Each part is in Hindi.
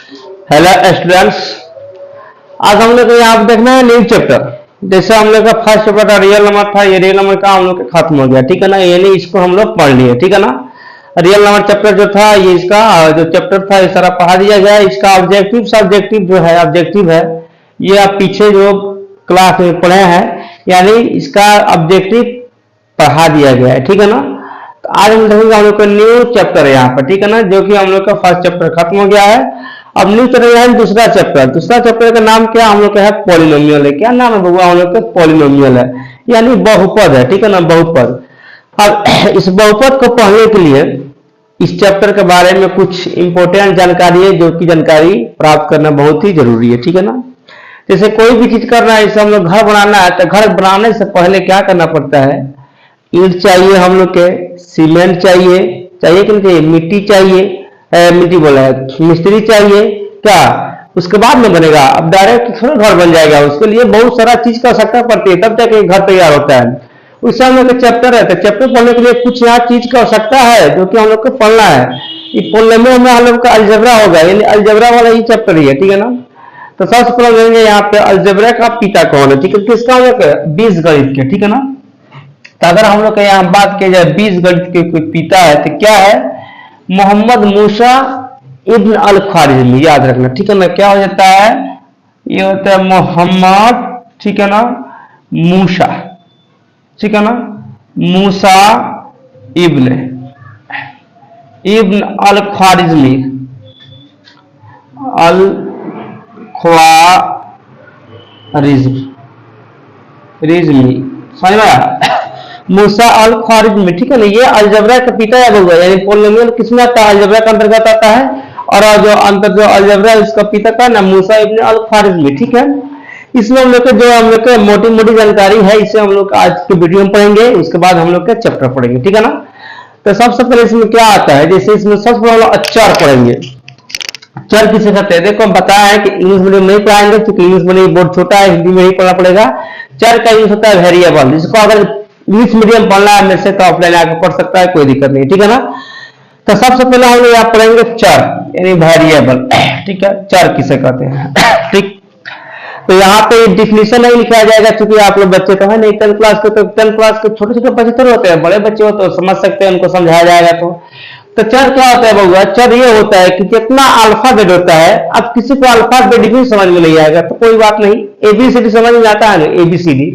हेलो स्टूडेंट्स, आज हम लोग को यहाँ पे देखना है न्यू चैप्टर। जैसे हम लोग का फर्स्ट चैप्टर था रियल नंबर था, ये रियल नंबर का हम लोग का खत्म हो गया, ठीक है ना। यानी इसको हम लोग पढ़ लिए, ठीक है ना। रियल नंबर चैप्टर जो था ये इसका जो चैप्टर था ये सारा पढ़ा दिया गया। इसका ऑब्जेक्टिव सब्जेक्टिव जो है ऑब्जेक्टिव है ये आप पीछे जो क्लास में पढ़े हैं, यानी इसका ऑब्जेक्टिव पढ़ा दिया गया है, ठीक है ना। तो आज हम देखेंगे हम लोग का न्यू चैप्टर है यहाँ पर, ठीक है ना, जो कि हम लोग का फर्स्ट चैप्टर खत्म हो गया है। अब न्यू चैप्टर है दूसरा चैप्टर। दूसरा चैप्टर का नाम क्या हम लोग का है? पॉलिनोमियल है। क्या नाम है बबुआ? हम लोग का पॉलिनोमियल है, यानी बहुपद है, ठीक है ना, बहुपद। अब इस बहुपद को पढ़ने के लिए इस चैप्टर के बारे में कुछ इंपॉर्टेंट जानकारी है, जो कि जानकारी प्राप्त करना बहुत ही जरूरी है, ठीक है ना। जैसे कोई भी चीज करना है, जैसे हम लोग घर बनाना है, तो घर बनाने से पहले क्या करना पड़ता है? ईंट चाहिए, हम लोग के सीमेंट चाहिए, चाहिए कि नहीं चाहिए? मिट्टी चाहिए, मिट्टी बोला है, मिस्त्री चाहिए क्या? उसके बाद में बनेगा। अब डायरेक्ट थोड़ा घर बन जाएगा, उसके लिए बहुत सारा चीज का आवश्यकता पड़ती है, तब जाके घर तैयार होता है। उससे हम लोग का चैप्टर है, तो चैप्टर पढ़ने के लिए कुछ यहाँ चीज की आवश्यकता है जो कि हम लोग को पढ़ना है। ये पढ़ने में हम लोग का अलजेब्रा होगा, यानी अलजेब्रा वाला ही चैप्टर ही है, ठीक है ना। तो सबसे पहले देखेंगे यहाँ पे अलजेब्रा का पिता कौन है, ठीक है, किसका हम लोग बीजगणित के, ठीक है ना। तो अगर हम लोग यहाँ बात की जाए बीजगणित के कोई पिता है तो क्या है? मोहम्मद मूसा इब्न अल ख्वारिज़मी, याद रखना, ठीक है ना। क्या हो जाता है? ये होता है मोहम्मद, ठीक है ना, मूसा, ठीक है ना, मूसा इब्न इब्न अल ख्वारिज़मी, अल ख्वारिज़मी, समझ में आया? मूसा अल ख्वारिज़मी, ठीक है ना। ये अलजबरा का पिता है बउआ, यानी पॉलिनोमियल किसमें आता है? अलजबरा का अंतर्गत आता है। और जो अलजबरा है उसका पिता का ना मूसा इब्न अल ख्वारिज़मी, ठीक है। इसमें हम लोग के जो हम लोग के मोटी मोटी जानकारी है, इसे हम लोग आज के वीडियो में पढ़ेंगे, उसके बाद हम लोग का चैप्टर पढ़ेंगे, ठीक है ना। तो सबसे पहले इसमें क्या आता है? जैसे इसमें सबसे पहले अक्षर पढ़ेंगे। चर किसे कहते हैं? देखो हम बताया है कि इंग्लिश मीडियम में नहीं पढ़ाएंगे, क्योंकि इंग्लिश मीडियम बोर्ड छोटा है, हिंदी में ही पढ़ना पड़ेगा। चर का यूज होता है वेरिएबल, जिसको अगर इंग्लिश मीडियम पढ़ना है मेरे से तो ऑफलाइन आके पढ़ सकता है, कोई दिक्कत नहीं, ठीक है ना। तो सबसे पहले हम लोग यहाँ पढ़ेंगे चर, यानी वेरिएबल, ठीक है। चर किसे कहते हैं, ठीक। तो यहाँ पे डिफिनेशन नहीं लिखा जाएगा, क्योंकि आप लोग बच्चे तो है नहीं 10th क्लास के, तो 10th क्लास के छोटे छोटे बच्चे तो होते हैं, बड़े बच्चे हो तो समझ सकते हैं, उनको समझाया जाएगा। तो चर क्या होता है बउआ? चर ये होता है कि जितना अल्फाबेट होता है, अब किसी को अल्फाबेट भी समझ में नहीं आएगा तो कोई बात नहीं, एबीसीडी समझ में आता है ना, एबीसीडी।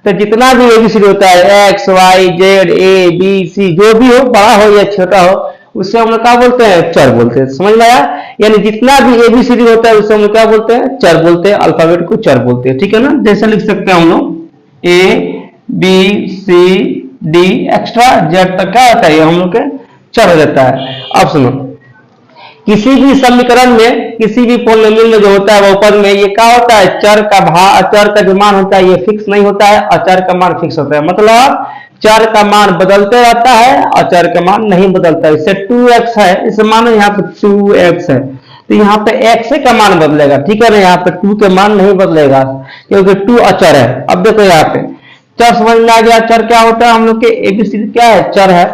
तो जितना भी एबीसीडी होता है, X Y Z A B C, जो भी हो, बड़ा हो या छोटा हो, उससे हम लोग क्या बोलते हैं? चर बोलते हैं, समझ में आया? यानी जितना भी एबीसीडी होता है उससे हम लोग क्या बोलते हैं? चर बोलते हैं, अल्फाबेट को चर बोलते हैं, ठीक है ना। जैसे लिख सकते हैं हम लोग A B C D extra Z तक क्या होता है? हम लोग के चर हो जाता है। अब सुनो, किसी भी समीकरण में, किसी भी पॉलिनोमियल में जो होता है बहुपद में, ये क्या होता है? चर का अचर का जो मान होता है ये फिक्स नहीं होता है, अचर का मान फिक्स होता है। मतलब चर का मान बदलते रहता है, अचर का मान नहीं बदलता है। इससे 2x है, इसे मानो यहाँ पे 2x है, तो यहाँ पे x का मान बदलेगा, ठीक है ना। यहाँ पे 2 के मान नहीं बदलेगा, क्योंकि 2 अचर है। अब देखो यहाँ पे चर समझ में आ गया। चर क्या होता है? हम लोग के एबीसीडी क्या है? चर है।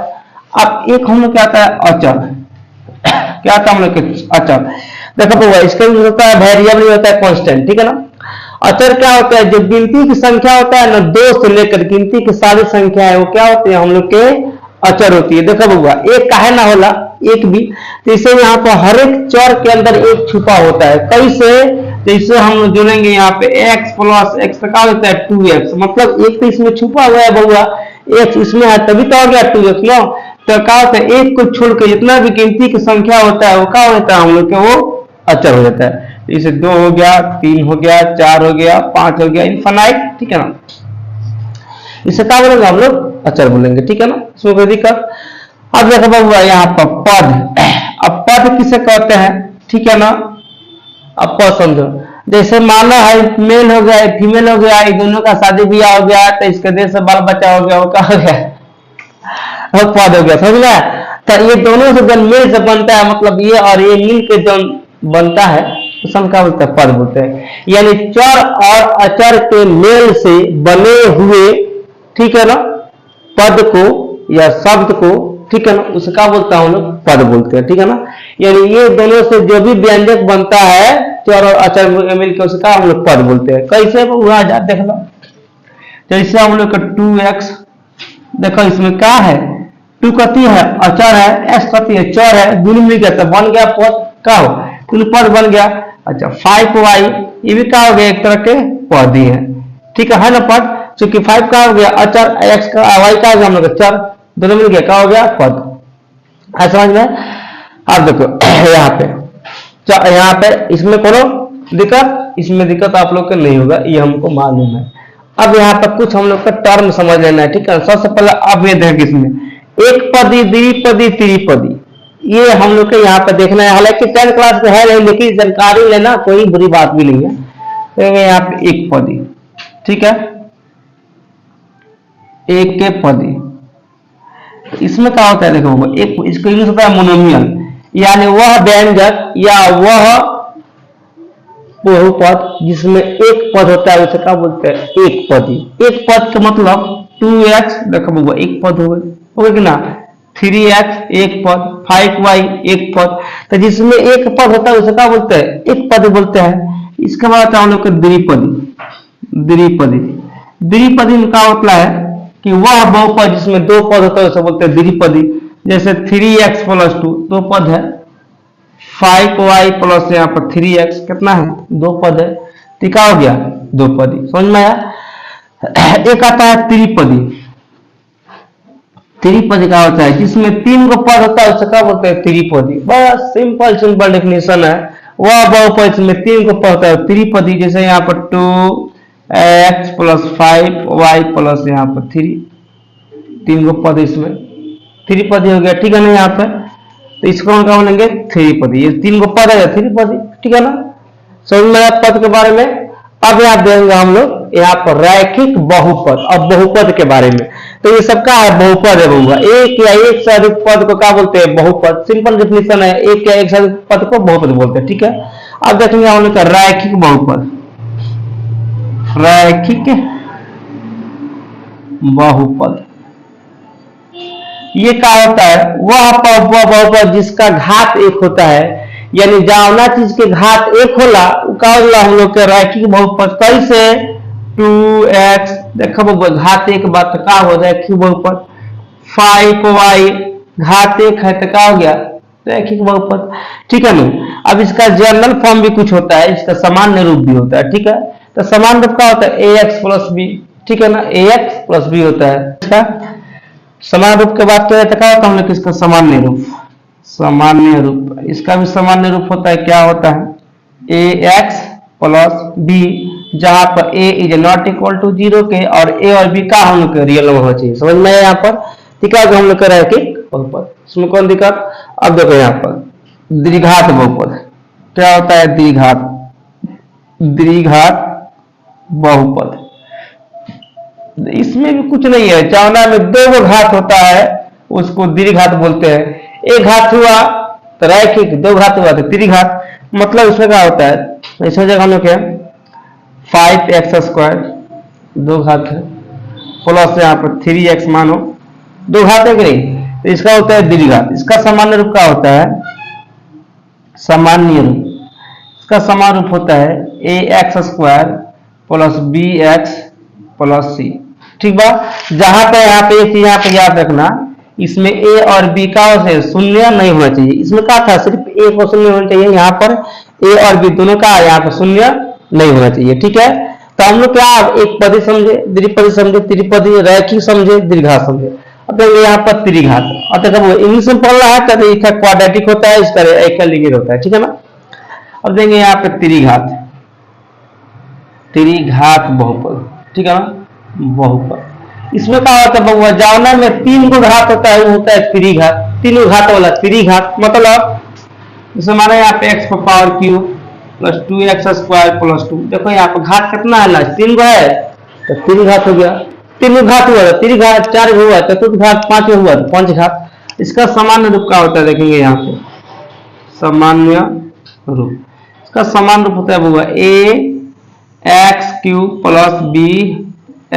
अब एक हम लोग क्या आता है? अचर। क्या आता है हम लोग के? अचर। देखो तो इसका यूज होता है वेरिएबल, नहीं होता है कांस्टेंट, ठीक है ना। अचर क्या होता है? जो गिनती की संख्या होता है ना, 2 से लेकर गिनती की सारी संख्या है, वो क्या होती है? हम लोग के अचर होती है। देखो बउआ, एक काहे ना होला, एक भी, तो इसे यहाँ पर हर एक चर के अंदर एक छुपा होता है। कैसे? जैसे हम जुड़ेंगे यहाँ पे x प्लस x का होता है 2x, मतलब एक तो इसमें छुपा हुआ है बउआ, x इसमें है तभी तो हो गया 2x नो। तो क्या होता है? एक को छोड़ के जितना भी गिनती की संख्या होता है वो क्या होता है? हम लोग के वो अचर हो जाता है। इसे 2 हो गया, 3 हो गया, 4 हो गया, 5 हो गया, इनफाइनाइट, ठीक है ना। इसे क्या बोलेंगे? हम लोग अचर बोलेंगे, ठीक है ना, इसमें कोई दिक्कत। अब देखो बउआ यहाँ पर पद। अब पद किसे कहते हैं, ठीक है ना। अब पद समझो, जैसे माना है मेल हो गया, फीमेल हो गया, ये दोनों का शादी ब्याह हो गया, तो इसके देश से बाल बच्चा हो गया, वो क्या हो गया? पद हो गया, समझ गया। तो ये दोनों से जब मेल से बनता है, मतलब ये और ये मिल के जब बनता है तो हम क्या बोलते हैं? पद बोलते हैं। यानी चर और अचर के मेल से बने हुए, ठीक है ना, पद को या शब्द को, ठीक है ना, उसे क्या बोलता है? हम लोग पद बोलते हैं, ठीक है ना। यानी ये दोनों से जो भी व्यंजक बनता है चर और अचर मिल के उसका हम लोग पद बोलते हैं। कैसे हुआ जा देख लो, जैसे हम लोग का 2x, देखो इसमें क्या है, 2 कती है अचर है, x कती है चर है, दोनों मिल गया तो बन गया पद, क्या हो तीन पद बन गया। अच्छा 5y ये भी क्या हो गया, एक तरह के पद ही है, ठीक है ना पद, चूंकि 5 का हो गया अचर, x का y का हो गया हम लोग चर, दोनों मिल गया क्या हो गया पद। समझ में। अब देखो यहाँ पे इसमें कोनो दिक्कत, इसमें दिक्कत आप लोग को नहीं होगा, ये हमको मालूम है। अब यहाँ पर कुछ हम लोग का टर्म समझ लेना है, ठीक है। सबसे पहले अब ये देखें इसमें एक पदी, द्विपदी, त्रिपदी, ये हम लोग को यहाँ पर देखना है। हालांकि 10th क्लास में है नहीं, लेकिन जानकारी लेना कोई बुरी बात भी नहीं है। तो यहाँ पे एक पदी, ठीक है, एक के पदी, इसमें क्या होता है देखो, एक इसको इंग्लिश होता है मोनोमियल, यानी वह व्यंजक या वह बहुपद जिसमें एक पद होता है उसे क्या बोलते हैं, एक पदी। एक पद का मतलब 2x देखो एक पद हो गया कि ना, 3x एक पद, 5y एक पद, तो जिसमें एक पद होता है उसे क्या बोलते हैं, एक पद बोलते हैं। इसके बाद हम लोग द्विपदी। द्विपदी, द्विपदी में क्या होता है कि वह बहुपद जिसमें दो पद होता है उसे बोलते हैं द्विपदी। जैसे 3x प्लस 2 दो पद है, 5y प्लस यहाँ पर 3x कितना है, दो पद है, तो क्या हो गया दो पदी। समझ में आया। एक आता है त्रिपदी। त्रिपदी का होता है जिसमें 3 को पद होता है उसे क्या बोलते हैं, त्रिपदी। बस सिंपल सिंपल डेफिनेशन है, वह बहुपद जिसमें 3 को पद होता है त्रिपदी। जैसे यहाँ पर 2x प्लस 5y प्लस यहाँ पर 3, 3 को पद इसमें त्रिपदी हो गया, ठीक है ना। यहाँ पे तो इसको हम क्या बोलेंगे, त्रिपदी। ये 3 को पद है त्रिपदी, ठीक है ना। समझ में आया पद के बारे में। अब यहाँ देखेंगे हम लोग यहाँ पर रैखिक बहुपद। अब बहुपद के बारे में, तो ये सबका है बहुपद है बहुआ, एक या एक से अधिक पद को क्या बोलते हैं, बहुपद। सिंपल डेफिनेशन है, एक या एक से अधिक पद को बहुपद बोलते हैं, ठीक है। अब देखेंगे हम लोग रैखिक बहुपद। रैखिक बहुपद ये क्या होता है, वह बहुपद जिसका घात एक होता है, यानी जावना चीज के घात एक होला का होला हम लोग के रैखिक बहुपद। कैसे 2x देखो घात एक बात का हो रैखिक बहुपद, 5y घात एक है तो क्या हो गया रैखिक बहुपद, ठीक है ना। अब इसका जनरल फॉर्म भी कुछ होता है, इसका सामान्य रूप भी होता है, ठीक है। तो सामान्य रूप क्या होता है ax प्लस b, ठीक है ना, ax प्लस b होता है इसका समान रूप के बात करें तो क्या होता है हम लोग इसका सामान्य रूप। सामान्य रूप इसका भी सामान्य रूप होता है, क्या होता है ax प्लस b, जहां पर a is not equal to 0 के और a और b का हम लोग रियल नंबर होना चाहिए। समझ में आया यहाँ पर, ठीक है। हम लोग कर रहे हैं कि बहुपद, इसमें कौन दिक्कत। अब देखो यहाँ पर द्विघात बहुपद क्या होता है, द्विघात, द्विघात बहुपद। इसमें भी कुछ नहीं है, चावना में दो गो घात होता है उसको द्विघात बोलते हैं। एक घात हुआ तो रैखिक, दो घात हुआ तो त्रिघात। मतलब इसमें क्या होता है, इस जगह हम लोग क्या 5x² दो घात है प्लस यहाँ पर 3x मानो दो घात है कि नहीं, तो इसका होता है द्विघात। इसका सामान्य रूप क्या होता है, सामान्य रूप इसका सामान्य रूप होता है ax² plus bx plus c, ठीक बा। जहां पे यहाँ पे एक चीज यहाँ पे याद रखना, इसमें a और b का शून्य नहीं होना चाहिए। इसमें क्या था, सिर्फ a को शून्य होना चाहिए, यहाँ पर a और b दोनों का यहाँ पर शून्य नहीं होना चाहिए, ठीक है। तो हम लोग क्या एक पदी समझे, द्विपदी समझे, त्रिपदी, रैखिक समझे, द्विघात समझे। अब यहाँ पर त्रिघात, अब देखो इंग्लिश में पढ़ रहा है तो इसका क्वाड्रेटिक होता है, इस तरह एक लिखित होता है, ठीक है ना। अब देंगे यहाँ पे त्रिघात, त्रिघात बहुपद, ठीक है ना, बहुपद। इसमें क्या होता है बहुपद, जावना में 3 को घात होता है वो होता है त्रिघात, तीनों घात वाला त्रिघात। मतलब जैसे हमारे यहाँ पे x power cube plus 2x² plus 2, देखो यहाँ पे घात कितना है ना, 3 को है तो 3 घात हो गया, 3 घात हुआ, 3 घात 4 हुआ, चतुर्थ घात 5 हुआ, 5 घात। इसका सामान्य रूप क्या होता है देखेंगे यहाँ पे, सामान्य रूप इसका सामान्य रूप होता है वो ax³ plus b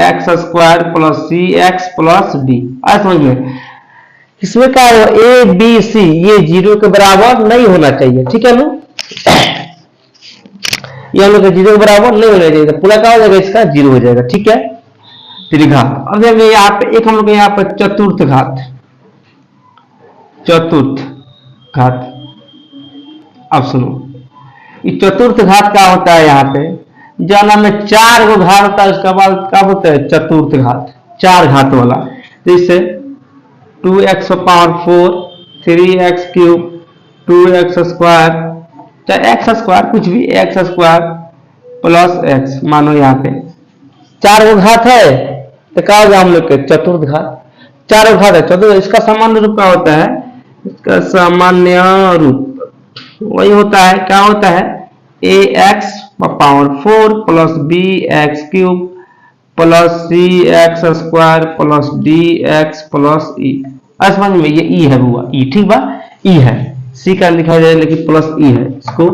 x² plus c x plus d। समझ में इसमें क्या है, ए बी सी ये 0 के बराबर नहीं होना चाहिए, ठीक है ना, ये हम लोग 0 के बराबर नहीं होना चाहिए, तो पूरा क्या हो जाएगा, इसका 0 हो जाएगा, ठीक है। त्रिघात, अब देखिए यहाँ पे एक हम लोग यहाँ पे चतुर्थ घात, चतुर्थ घात, अब सुनो, ये चतुर्थ घात क्या होता है, यहाँ पे जाना में 4 गो घात होता है, उसके बाद क्या होता है चतुर्थ घात, 4 घात वाला, जैसे 2x power 4, 3x cube, 2x square, चाहे x स्क्वायर कुछ भी, x स्क्वायर प्लस x, मानो यहाँ पे 4 गो घात है, तो क्या होगा हम लोग के चतुर्थ घात, 4 गो घात है चतुर्थ, इसका सामान्य रूप क्या होता है, इसका सामान्य रूप वही होता है, क्या होता है ax power 4 plus bx cube plus cx square plus dx plus e, समझ में, ये e है बुआ, e ठीक बा, e है, c का लिखा जाए लेकिन प्लस e है, इसको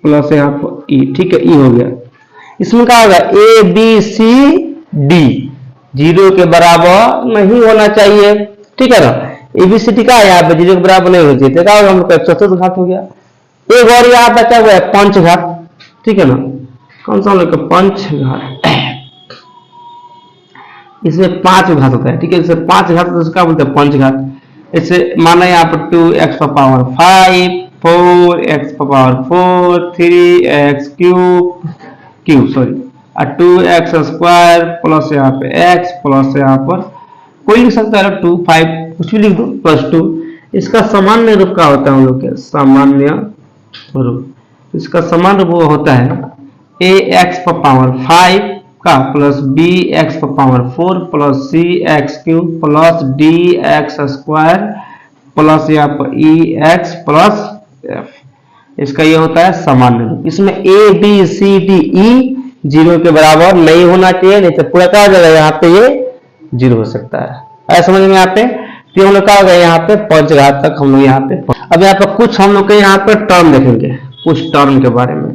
प्लस यहाँ पर e, ठीक है, e हो गया। इसमें क्या होगा a b c d 0 के बराबर नहीं होना चाहिए, ठीक है ना, ए बी सी डी का यहाँ पे 0 के बराबर नहीं होना चाहिए, क्या होगा हम लोग चतुर्थ घात हो गया। एक और यहाँ बचा हुआ है पंचघात, ठीक है ना, कौन सा हम लोग का पंचघात, इसमें 5 घात होता है, ठीक है, इससे 5 घात तो क्या बोलते हैं पंचघात, इससे माना यहाँ पर 2x power 5, 4x power 4, 3x cube sorry, और 2x स्क्वायर प्लस यहाँ पे x प्लस यहाँ पर कोई लिख सकता है 2, 5 कुछ भी लिख दो प्लस 2, इसका सामान्य रूप क्या होता है हम लोग के, सामान्य रूप, इसका सामान्य रूप होता है ax पावर 5 का plus bx power 4 plus cx cube plus dx square plus यहाँ पर ex प्लस f, इसका ये होता है सामान्य रूप। इसमें a b c d e 0 के बराबर नहीं होना चाहिए, नहीं तो पूरा क्या हो जाएगा, यहाँ पे ये 0 हो सकता है, ऐसा समझ में यहाँ पे, तो हम लोग क्या हो गया यहाँ पे पंचघात तक हम लोग यहाँ पे। अब यहाँ पे कुछ हम लोग के यहाँ पे टर्म देखेंगे, कुछ टर्म के बारे में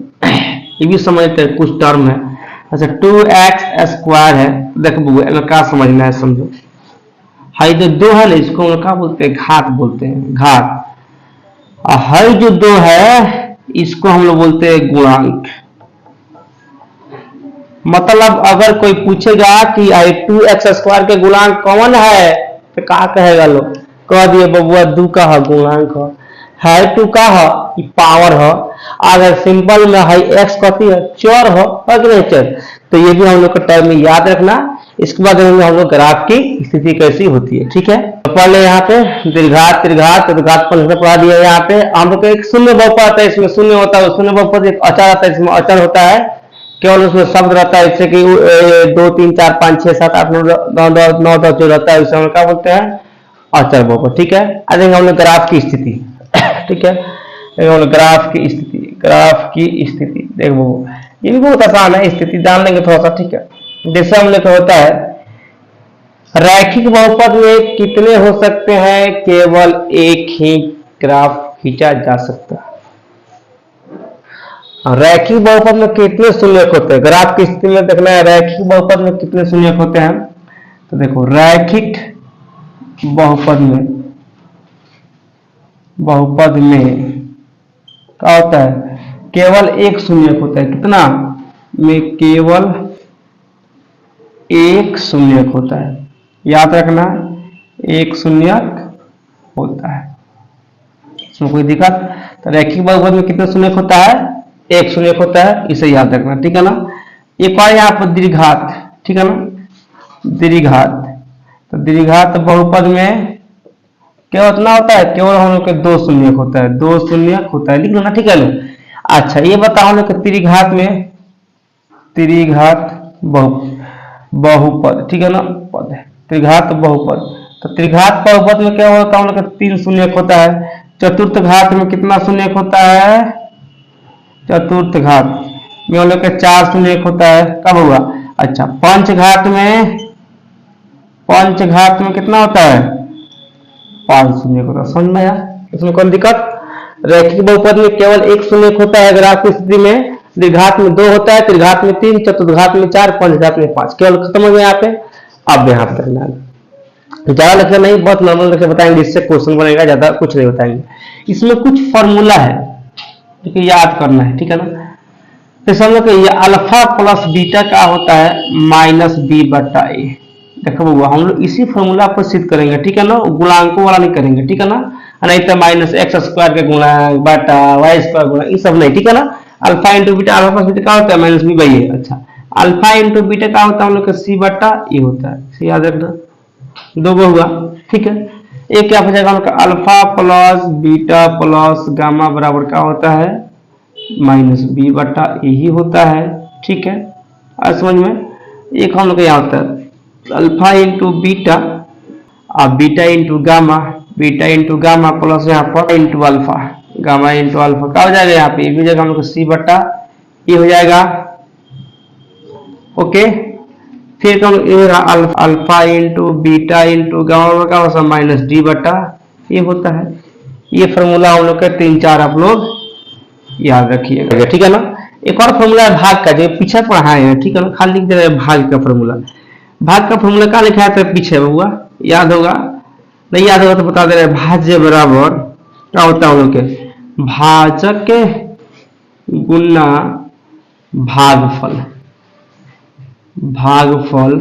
ये भी समझते हैं, कुछ टर्म है। अच्छा 2x स्क्वायर है, देखो क्या समझना है समझो, हाई जो 2 है ना इसको हम क्या बोलते हैं, घात बोलते हैं, घात, और हाई जो 2 है इसको हम लोग बोलते हैं गुणांक। मतलब अगर कोई पूछेगा कि 2x स्क्वायर के गुणांक कौन है, तो क्या कहेगा लोग, कह दिए बबुआ 2 का है गुणांक है, 2 का है पावर है, अगर सिंपल में है x कथी है, चर है कि नहीं चर, तो ये भी हम लोग का टर्म में याद रखना। इसके बाद हम लोग ग्राफ की स्थिति कैसी होती है, ठीक है, तो पहले यहाँ पे दीर्घात त्रिघात चतुर्घात पढ़ा दिया। यहाँ पे हम लोग एक शून्य बहुपद आता है, इसमें शून्य होता है, शून्य बहुपद एक अचर आता है, इसमें अचर होता है, केवल उसमें शब्द रहता है, जैसे कि 2 3 4 5 6 7 8 9 10 जो रहता है उसे हम क्या बोलते हैं, अचर बहुपद, ठीक है। अब हम लोग ग्राफ की स्थिति, ठीक है, हम लोग ग्राफ की स्थिति, ग्राफ की स्थिति देखो ये भी बहुत आसान है, स्थिति जान लेंगे थोड़ा सा, ठीक है। जैसे हम लोग होता है रैखिक बहुपद में कितने हो सकते हैं, केवल एक ही ग्राफ खींचा जा सकता है। रैखिक बहुपद में कितने शून्यक होते हैं, ग्राफ की स्थिति में देखना है रैखिक बहुपद में कितने शून्यक होते हैं। तो देखो रैखिक बहुपद में क्या होता है, केवल एक शून्यक होता है, कितना में केवल एक शून्यक होता है, याद रखना एक शून्यक होता है, इसमें कोई दिक्कत। तो रैखिक बहुपद में कितने शून्यक होता है, एक शून्यक होता है, इसे याद रखना, ठीक है ना। एक और यहाँ पर दीर्घात, ठीक है ना, दीर्घात, तो दीर्घात बहुपद में केवल इतना होता है, केवल हम लोग के 2 शून्यक होता है, 2 शून्यक होता है, लिख लो ना, ठीक है लो। अच्छा ये बताओ हम लोग के त्रिघात में, त्रिघात बहुपद, ठीक है ना, पद है त्रिघात बहुपद, तो त्रिघात बहुपद में क्या होता है हम लोग का 3 शून्यक होता है। चतुर्थ घात में कितना शून्यक होता है, चतुर्थ घात में हम लोग का 4 शून्यक होता है, कब हुआ। अच्छा पंचघात में कितना होता है, 5 शून्यक होता है, समझ में आया, इसमें कौन दिक्कत। रैखिक बहुपद में केवल एक शून्यक होता है ग्राफ की स्थिति में, द्विघात में 2 होता है, त्रिघात में 3, चतुर्घात में 4, पंचघात में 5, केवल खत्म हो गया यहाँ पे। अब यहाँ पे तो ज्यादा लेक्चर नहीं, बहुत नॉर्मल लेक्चर बताएंगे, इससे क्वेश्चन बनेगा, ज्यादा कुछ नहीं बताएंगे। इसमें कुछ फॉर्मूला है जो कि याद करना है, ठीक है ना। तो समझो कि ये अल्फा प्लस बीटा का होता है माइनस बी बटा ए। देखो बउआ हम लोग इसी फॉर्मूला पर सिद्ध करेंगे, ठीक है ना, गुणांकों वाला नहीं करेंगे, ठीक है ना, नहीं तो माइनस एक्स स्क्वायर के गुणा बटा वाई स्क्वायर गुणा ये सब नहीं, ठीक है ना। Alpha into beta, alpha plus beta क्या होता है माइनस बी बाई ए। अच्छा अल्फा इंटू बीटा क्या होता है हम लोग का सी बटा ए होता है, याद रखना, दो गो हुआ, ठीक है। एक क्या हो जाएगा हम लोग का alpha plus beta plus gamma बराबर क्या होता है माइनस बी बटा ए ही होता है, ठीक है। आज समझ में। एक हम लोग का यहाँ होता है अल्फा इंटू बीटा और beta into gamma, beta into gamma plus यहाँ पर into alpha, gamma into alpha क्या हो जाएगा यहाँ पे, ये भी जगह हम लोग सी बटा ये हो जाएगा, ओके। फिर alpha into beta into gamma का होता है माइनस डी बटा ये होता है। ये फॉर्मूला हम लोग का 3-4 आप लोग याद रखिएगा, ठीक है ना। एक और फॉर्मूला है भाग का, जो पीछे पढ़ाए हैं, ठीक है ना, खाली लिख दे रहे हैं भाग का फॉर्मूला। भाग का फॉर्मूला क्या लिखा है पीछे हुआ, याद होगा, नहीं याद होगा तो बता दे रहे हैं। भाज्य बराबर क्या होता है हम लोग के भाजक के गुना भागफल, भागफल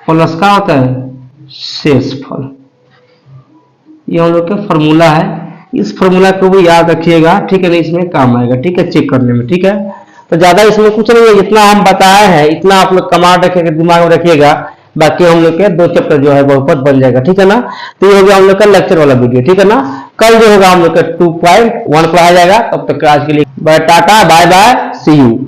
प्लस क्या होता है शेषफल। ये हम लोग का फॉर्मूला है, इस फॉर्मूला को भी याद रखिएगा, ठीक है ना, इसमें काम आएगा, ठीक है, चेक करने में, ठीक है। तो ज्यादा इसमें कुछ नहीं है, इतना हम बताए हैं इतना आप लोग कमांड रखिएगा, दिमाग में रखिएगा, बाकी हम लोग के 2 चैप्टर जो है बहुपद बन जाएगा, ठीक है ना। तो ये हो गया हम लोग का लेक्चर वाला वीडियो, ठीक है ना। कल जो होगा हम लोग का 2.1 पढ़ाया जाएगा। तब तक आज के लिए bye, tata bye bye, see you.